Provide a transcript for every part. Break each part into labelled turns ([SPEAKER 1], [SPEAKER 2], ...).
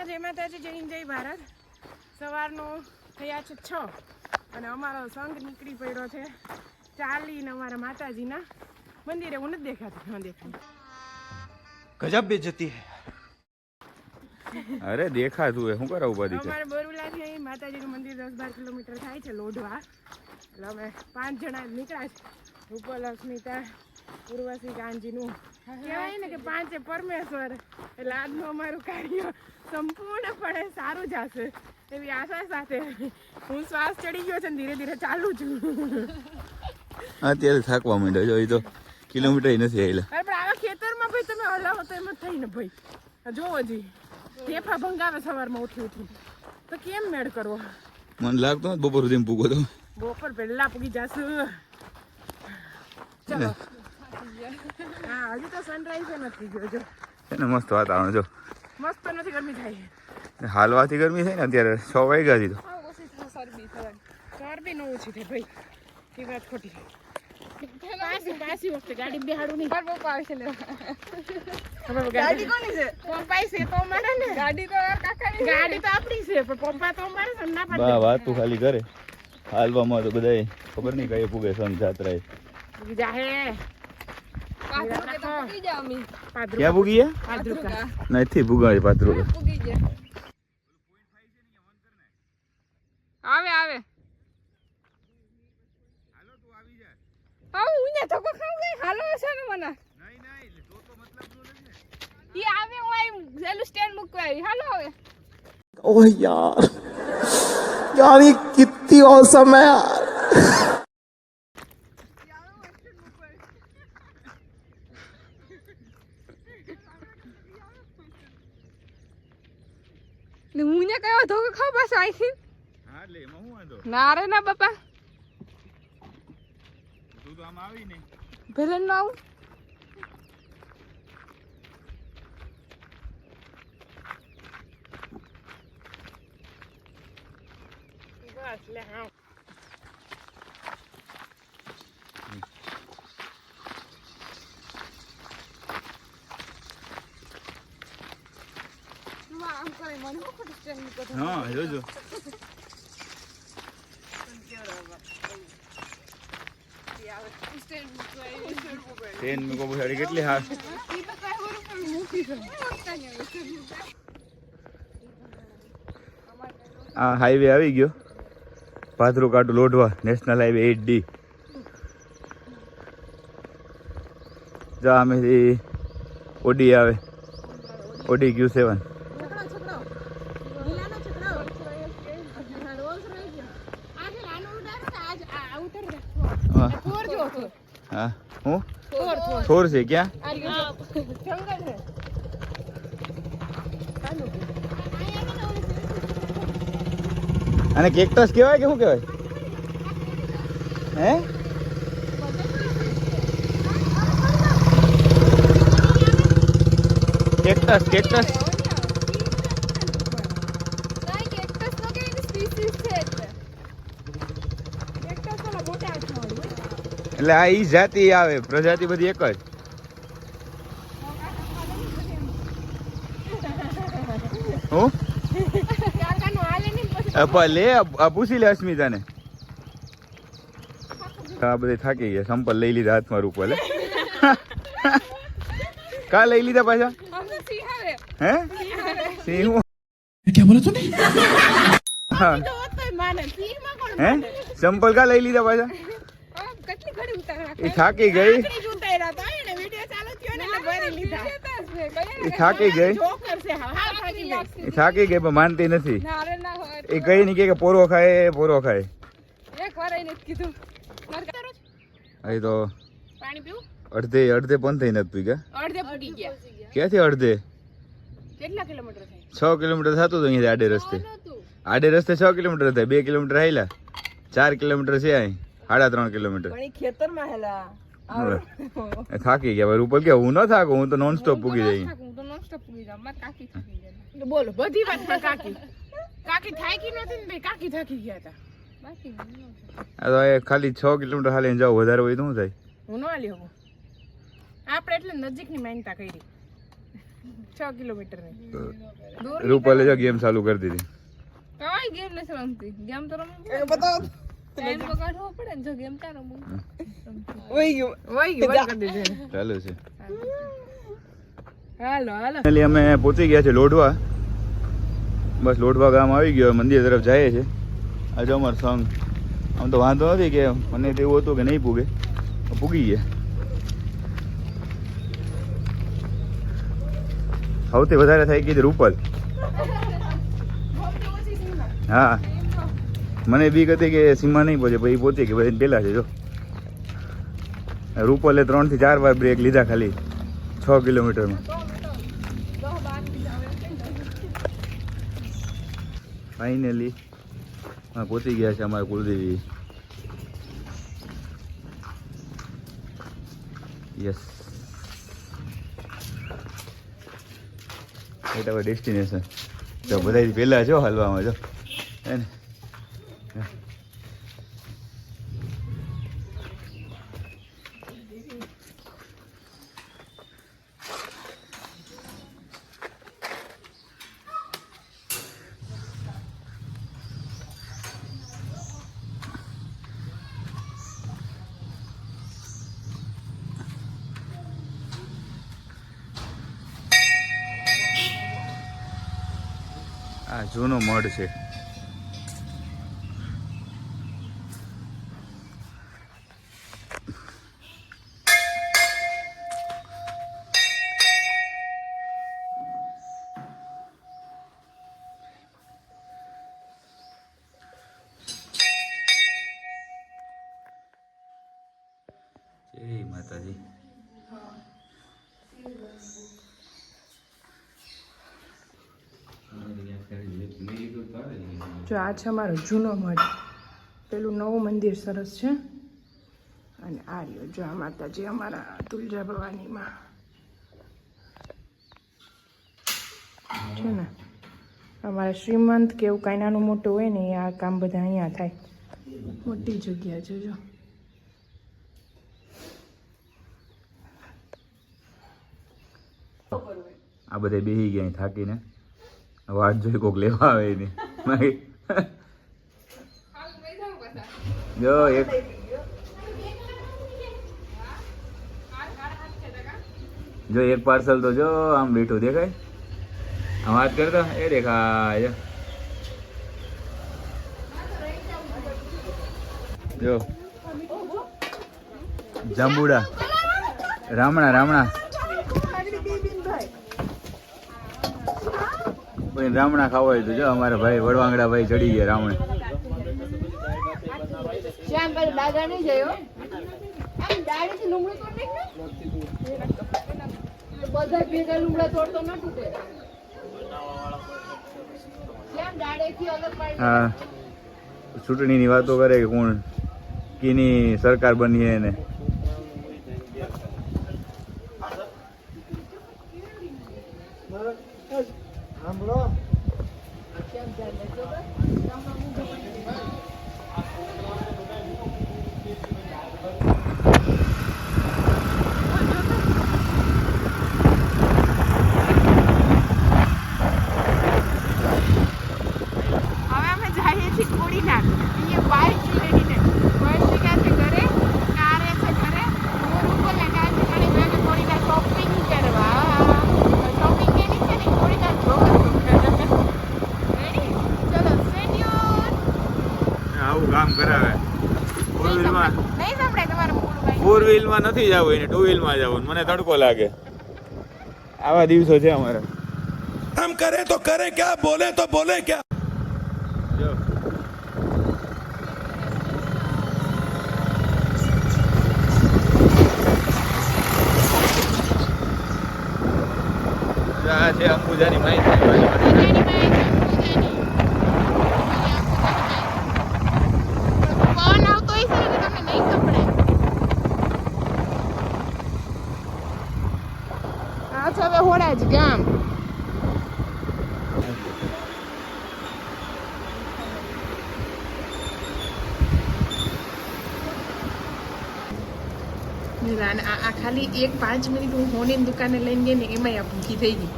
[SPEAKER 1] જય માતાજી, જય હિન્દ, જય ભારત. સવારનો થયા છે 6 અને અમારો સંઘ નીકળી પડ્યો છે ચાલીને અમારા માતાજીના મંદિરે. હું નથી દેખાતી, ન દેખાય.
[SPEAKER 2] ગજબ બેજતી હે. અરે દેખાતું હે, શું કરાવું બધી
[SPEAKER 1] અમારે બોરુલાથી અહીં માતાજીનું મંદિર 10-12 કિલોમીટર થાય છે લોઢવા. એટલે અમે 5 જણા નીકળ્યા છે. રૂપલ, અસ્મિતા, ઉર્વશી, કાનજીનું કહેવાય ને કે 5 પરમેશ્વર. એટલે આજનું અમારું કાર્ય સંપૂર્ણપણે સારું જશે એવી આશા સાથે હું શ્વાસ ચડી ગયો છે ને ધીરે ધીરે ચાલુ છું.
[SPEAKER 2] અત્યારે થાકવા માંડ્યો જો, એ તો કિલોમીટર નથી આવેલા.
[SPEAKER 1] અરે પણ આવા ખેતરમાં ભાઈ તમે હલાવો તો એમ જ થઈને ભાઈ જોવો જી ફેફા ભંગાવે સવારમાં ઉઠી તો કેમ મેળ કરવો?
[SPEAKER 2] મને લાગતો બપોર સુધી પૂગો તો.
[SPEAKER 1] બપોર પહેલા પૂગી જશું. ચલો હા, હજી તો સનરાઈઝ નથી ગયો. જો
[SPEAKER 2] એને મસ્ત વાતાવરણ જો,
[SPEAKER 1] મસ્ત નથી, ગરમી થાય.
[SPEAKER 2] હાલવાથી ગરમી થાય ને. અત્યારે 6 વાગ્યાથી તો
[SPEAKER 1] ચરબી ન ઓછી થાય ભાઈ. એ વાત ખોટી. પાછી વખતે ગાડી બેહાડું નહીં. પપ્પા આવશે ગાડી કોની છે? પપ્પા છે તો મારે ને. ગાડી તો કાકાની. ગાડી તો આપણી છે પણ પપ્પા તો મારે છે ના પાડે.
[SPEAKER 2] બા વાત તું ખાલી કરે. હાલવામાં તો બધાય ખબર નહીં કઈ પૂગે સન જાત્રાએ.
[SPEAKER 1] જાહે
[SPEAKER 2] ક્યાં પૂગી ગયા? નથી ભૂગાડી પાત્રું.
[SPEAKER 1] આવે આવે હું ને ધક્કો ખાવ ગઈ. હાલો છે ને મને ઈ આવે હું આઈ જેલું સ્ટેન્ડ મૂકવા આવી. હાલો હવે.
[SPEAKER 3] ओह यार यार ये कितनी औसम है यार.
[SPEAKER 1] હું ને કયો ધોકો ખાવ બસ આઈથી.
[SPEAKER 2] હા લે માં હું વાંધો.
[SPEAKER 1] ના રે ના બાપા,
[SPEAKER 2] તું તો આમ આવી ને.
[SPEAKER 1] ભલે ન આવું. બસ લે હા.
[SPEAKER 2] હા જોજો. ટ્રેન મૂકો પછી કેટલી હા. આ હાઈવે આવી ગયો, પાથરું કાટું લોઢવા, નેશનલ હાઈવે 8D. જા આમેથી ઓડી આવે, ઓડી Q7. હા હું થોર છે ક્યાં? અને કેક્ટસ કહેવાય કે શું કહેવાય? હે કેક્ટસ કેક્ટસ એટલે આ ઈ જાતિ આવે, પ્રજાતિ બધી એક જ. હું લે પૂછી લે અસ્મિતાને. આ બધા થાકી ગયા. સંપલ લઈ લીધા હાથમાં રૂપલે. કા લઈ લીધા પાછા? હે સિંહ હું
[SPEAKER 3] क्या बोला तूने?
[SPEAKER 2] હે સંપલ કા લઈ લીધા પાછા? એ થાકી ગઈ. એ થાકી ગઈ. એ થાકી ગઈ પણ માનતી નથી. એ કઈ નહીં કે પોરો ખાય પોરો ખાય. અહીં તો અડધે પણ થઈ નથી પીગા. ક્યાંથી અડધે?
[SPEAKER 1] કેટલા કિલોમીટર થાય?
[SPEAKER 2] 6 કિલોમીટર થતું હતું અહીંયાથી આડે રસ્તે. આડે રસ્તે 6 કિલોમીટર થાય. 2 કિલોમીટર હાલ્યા. 4 કિલોમીટર છે અહીં. 3.5 કિલોમીટર.
[SPEAKER 1] ખેતરમાં હેલા
[SPEAKER 2] થાકી ગયા. ઉપર કે હું ન થાકું, હું તો નોન સ્ટોપ પૂગી જઈ.
[SPEAKER 1] બોલો બધી વાત પર કાકી થાકી નથી ને ભાઈ, કાકી થાકી ગયા હતા.
[SPEAKER 2] આ તો ખાલી 6 કિલોમીટર હાલીને જાવ, વધારે હોય તો શું થાય?
[SPEAKER 1] હું ન હાલી હું. આપણે એટલે નજીકની માનતા કરી. 6 કિલોમીટરની.
[SPEAKER 2] રૂપાલે જો ગેમ ચાલુ કરી દીધી.
[SPEAKER 4] કાઈ ગેમ નથી રમતી. ગેમ તો રમવી પડે. ટાઈમ તો કાઢવો પડે ને જો ગેમ ક્યાં રમવું.
[SPEAKER 1] વહી ગયું બંધ કરી દીધું.
[SPEAKER 2] ચાલુ છે.
[SPEAKER 1] હાલો
[SPEAKER 2] ફાઇનલી અમે પહોંચી ગયા છે લોઢવા. બસ લોઢવા ગામ આવી ગયો, મંદિર તરફ જાય છે. આજે અમારો સંગ આમ તો વાંધો નથી કે મને તો એવું હતું કે નહીં પૂગે, પૂગી ગયા. સૌથી વધારે થાય કીધું રૂપલ. હા મને બીક હતી કે સીમા નહીં પહોંચે, પછી પહોંચી કે પછી પેલા છે. જો રૂપલે 3 થી 4 વાર બ્રેક લીધા ખાલી 6 કિલોમીટરમાં. ફાઇનલી પહોંચી ગયા છે અમારા કુલદેવી. યસ, એ તો ડેસ્ટિનેશન. તો બધા પહેલા જો હાલવામાં જો હે ને. આ જૂનો મઢ છે. જય માતાજી.
[SPEAKER 1] જો આ છે અમારો જૂનો મઠ. પેલું નવું મંદિર સરસ છે. અને આ રહ્યો જો આ માતાજી અમારા તુલજા ભવાનીમાં છે ને. અમારે શ્રીમંત કે એવું કાંઈ નાનું મોટું હોય ને એ આ કામ બધા અહીંયા થાય. મોટી જગ્યા છે જો.
[SPEAKER 2] આ બધા બેસી ગયા થાકીને, વાત જોઈ કોક લેવા આવે ને. જો એક પાર્સલ તો જો આમ બેઠું દેખાય, આમ વાત કરતા એ દેખાય. જો જાંબુડા રામણા રામણા રામણા ખાવા હોય તો જો અમારા ભાઈ વડવાંગડા ભાઈ ચડી ગયા રામણે. હા ચૂંટણીની વાતો કરે કે કોણ કીની સરકાર બની એને. કામ કરાવે. ફોર વ્હીલમાં નથી જવું, એને 2 વ્હીલમાં જવું. મને તડકો લાગે. આવા દિવસો છે અમારા.
[SPEAKER 5] हम करे तो करे क्या, बोले तो बोले क्या.
[SPEAKER 2] જો આ છે અંબુજાની માહિતી.
[SPEAKER 1] હવે હોડા જ ગામ. આ ખાલી 1-5 મિનિટ હું હોની દુકાને લઈને ગઈ ને એમાં આ ભૂખી થઈ ગઈ.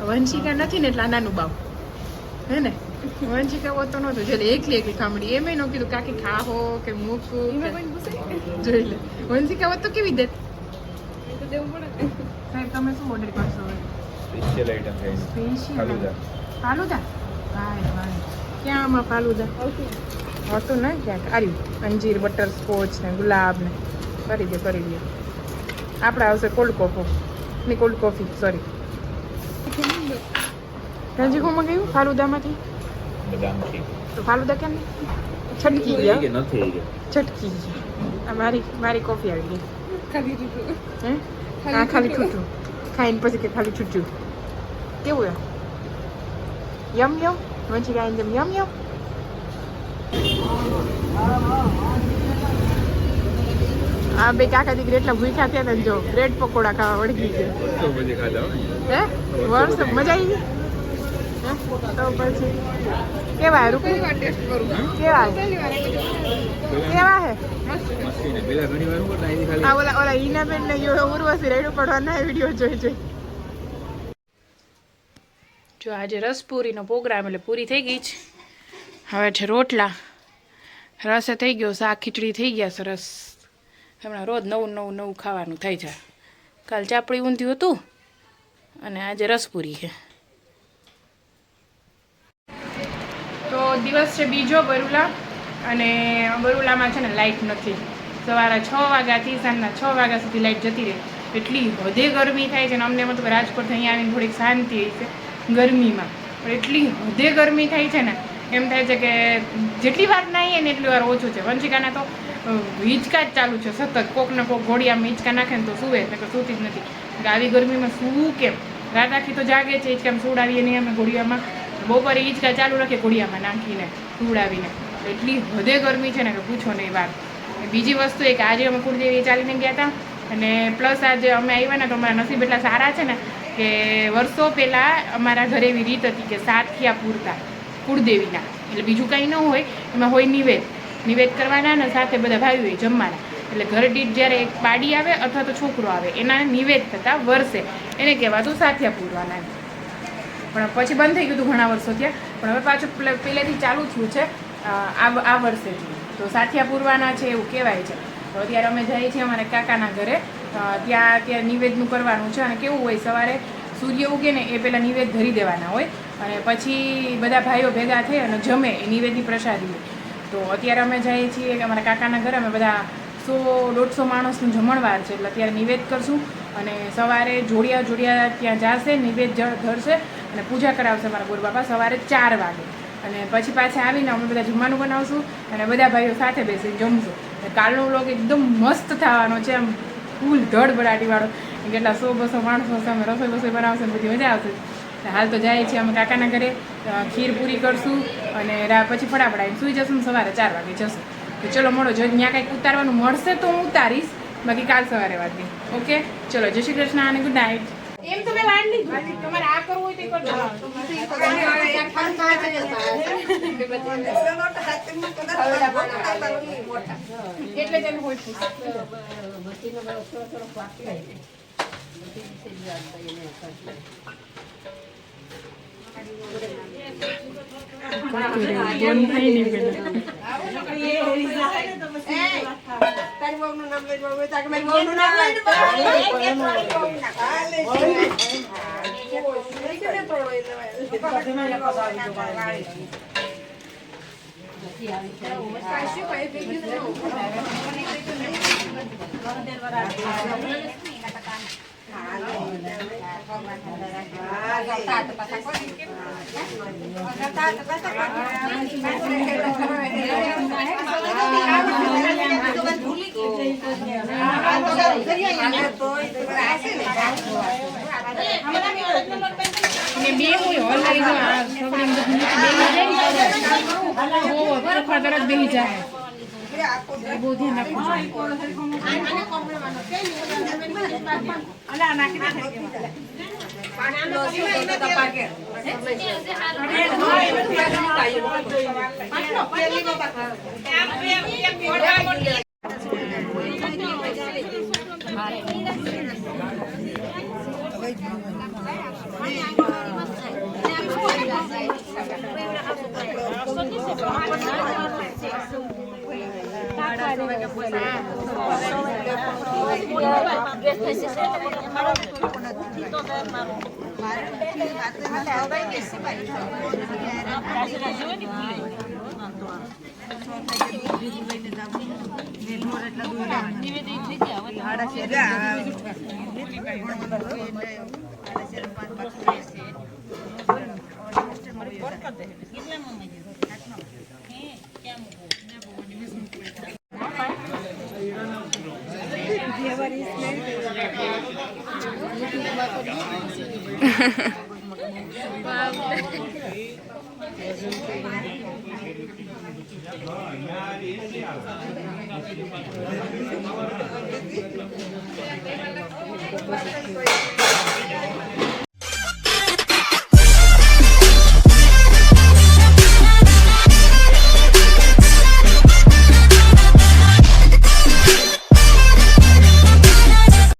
[SPEAKER 1] વંશિકા નથી ને એટલે આ નાનું બાપ હે ને વંશિકા હોત તો નહોતું એટલે એકલી ખામડી એમ ન કીધું કાકી ખાવો કે મૂકવું જોઈ લે વંશિકા હોત તો કેવી દેત સાહેબ તમે શું ઓર્ડર કરશો
[SPEAKER 2] સ્પેશિયલ આઈટમ છે ફાલુદા
[SPEAKER 1] ફાલુદા ભાઈ ભાઈ ક્યાં આમાં ફાલુદા હતું ને ક્યાંક આર્યું અંજીર બટર સ્કોચ ને ગુલાબ ને કરી દે આપણે આવશે કોલ્ડ કોફી સોરી રંજી હું મંગાવ્યું ફાલુદામાંથી
[SPEAKER 2] બદામ શેક
[SPEAKER 1] તો ફાલુદા કેમ છટકી ગયા
[SPEAKER 2] કે નથી કે
[SPEAKER 1] છટકી ગઈ મારી કોફી આવી ગઈ હે હા ખાલી છૂટું ખાઈને પછી કે ખાલી છૂટ્યું કેવું યમ વંચી ગાઈને જેમ યમ આ બે કાકા દીકરી એટલા ભૂખ્યા થયા ને જો બ્રેડ પકોડા ખાવા વળગી ગયા
[SPEAKER 2] તો બધી ખાધા
[SPEAKER 1] હે વર્ષ મજા આવી તો પછી કેવા રૂપી કેવા હે
[SPEAKER 2] મસ્તી ને પેલા ઘણી વાર હું કરતા અહીંથી ખાલી
[SPEAKER 1] આ ઓલા ઈનાબેન ને ઉર્વશી રેડું પડવાના વિડીયો જોઈ જો આજે રસપુરીનો પ્રોગ્રામ એટલે પૂરી થઈ ગઈ છે હવે છે રોટલા રસે થઈ ગયો શાક ખીચડી થઈ ગયા સરસ હમણાં રોજ નવું ખાવાનું થઈ જાય કાલ ચાપડી ઊંધ્યું હતું અને આજે રસપુરી છે તો દિવસ છે બીજો બરુલા અને બરુલામાં છે ને લાઇટ નથી સવારે 6 વાગ્યાથી સાંજના 6 વાગ્યા સુધી લાઇટ જતી રહે એટલી વધે ગરમી થાય છે ને અમને મતલબ રાજકોટ અહીંયા આવીને થોડીક શાંતિ છે ગરમીમાં પણ એટલી વધે ગરમી થાય છે ને એમ થાય છે કે જેટલી વાર નાહીએ ને એટલી વાર ઓછું છે વંશિકાના તો હિંચકા જ ચાલુ છે સતત કોક ને કોક ઘોડિયામાં હિંચકા નાખે ને તો સૂવે એટલે કે સૂતી જ નથી આવી ગરમીમાં સૂવું કેમ રાત આખી તો જાગે છે હિંચકામાં સુવડાવીએ નહીં અમે ઘોડિયામાં બપોરે હિંચકા ચાલુ રાખીએ ઘોડિયામાં નાખીને સુવડાવીને એટલી વધે ગરમી છે ને કે પૂછો નહીં વાત બીજી વસ્તુ એ કે આજે અમે કુળદેવી ચાલીને ગયા હતા અને પ્લસ આજે અમે આવ્યા ને તો અમારા નસીબ એટલા સારા છે ને કે વર્ષો પહેલાં અમારા ઘરે એવી રીત હતી કે સાથિયા પૂરતા કુળદેવીના એટલે બીજું કંઈ ન હોય એમાં હોય નિવેદ કરવાના ને સાથે બધા ભાઈઓ જમવાના એટલે ઘર દીઠ જ્યારે એક પાડી આવે અથવા તો છોકરો આવે એના નિવેદ થતા વર્ષે એને કહેવાતું સાથિયા પૂરવાના પણ પછી બંધ થઈ ગયું હતું ઘણા વર્ષો ત્યાં પણ હવે પાછું પહેલેથી ચાલુ થયું છે આ વર્ષેથી તો સાથિયા પૂરવાના છે એવું કહેવાય છે તો અત્યારે અમે જઈએ છીએ અમારા કાકાના ઘરે ત્યાં નિવેદનું કરવાનું છે અને કેવું હોય સવારે સૂર્ય ઉગે ને એ પહેલાં નિવેદ ધરી દેવાના હોય અને પછી બધા ભાઈઓ ભેગા થઈ અને જમે એ નિવેદની પ્રસાદી હોય તો અત્યારે અમે જઈએ છીએ કે અમારા કાકાના ઘરે અમે બધા 100-150 માણસનું જમણવાર છે એટલે અત્યારે નિવેદ કરશું અને સવારે જોડિયા ત્યાં જશે નિવેદ ધરશે અને પૂજા કરાવશે અમારા ગુરુબાપા સવારે 4 વાગે અને પછી પાછા આવીને અમે બધા જમવાનું બનાવશું અને બધા ભાઈઓ સાથે બેસીને જમશું કાલનો વ્લોગ એકદમ મસ્ત થવાનો છે આમ ફૂલ ધડબડાટીવાળો કેટલા 100-200 માણસો હશે અમે રસોઈ બનાવશે બધી મજા આવશે હાલ તો જાય છીએ અમે કાકાના ઘરે ખીર પૂરી કરશું અને પછી ફટાફટ આવીને સૂઈ જશું સવારે 4 વાગે જશું તો ચલો મળો જો ત્યાં કંઈક ઉતારવાનું મળશે તો હું ઉતારીશ બાકી કાલ સવારે વાત નહીં ઓકે ચલો જય શ્રી કૃષ્ણ અને ગુડ નાઇટ એમ તો મેં વાંડી લીધું તમારે આ કરવું હોય તો કરજો એટલે તેને હોય બે હોય ઓલરેડી જો આ સગડી તરત બેસી જાય બહુ ધ્યાન રાખવું Bye.